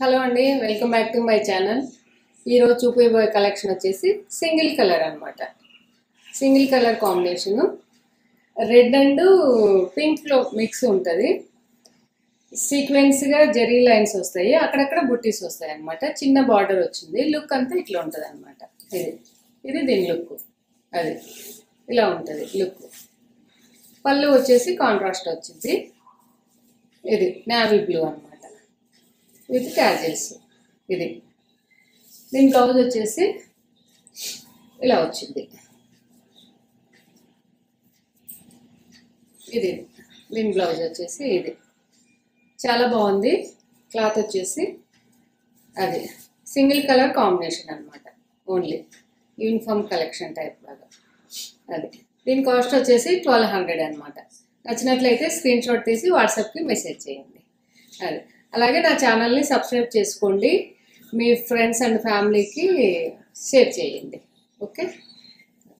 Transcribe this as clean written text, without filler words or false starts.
Hello అండి, welcome back to my channel. ఈరోజు చూపించబోయే కలెక్షన్ వచ్చేసి సింగిల్ కలర్ అనమాట. Single colour combination red and పింక్లో మిక్స్ ఉంటుంది. సీక్వెన్స్గా జెరీ లైన్స్ వస్తాయి, అక్కడక్కడ బుట్టీస్ వస్తాయి అనమాట. చిన్న బార్డర్ వచ్చింది. లుక్ అంతా ఇట్లా ఉంటుంది అనమాట. ఇది దీని లుక్. అది ఇలా ఉంటుంది లుక్. పళ్ళు వచ్చేసి కాంట్రాస్ట్ వచ్చింది. ఇది నేవీ బ్లూ అనమాట విత్ క్యాజిల్స్. ఇది దీని బ్లౌజ్ వచ్చేసి ఇలా వచ్చింది. ఇది దీని బ్లౌజ్ వచ్చేసి ఇది చాలా బాగుంది. క్లాత్ వచ్చేసి అది సింగిల్ కలర్ కాంబినేషన్ అనమాట. ఓన్లీ యూనిఫామ్ కలెక్షన్ టైప్ లాగా. అది దీని కాస్ట్ వచ్చేసి 1200 అనమాట. నచ్చినట్లయితే స్క్రీన్ షాట్ తీసి వాట్సాప్కి మెసేజ్ చేయండి. అది అలాగే నా ఛానల్ని సబ్స్క్రైబ్ చేసుకోండి. మీ ఫ్రెండ్స్ అండ్ ఫ్యామిలీకి షేర్ చేయండి. ఓకే.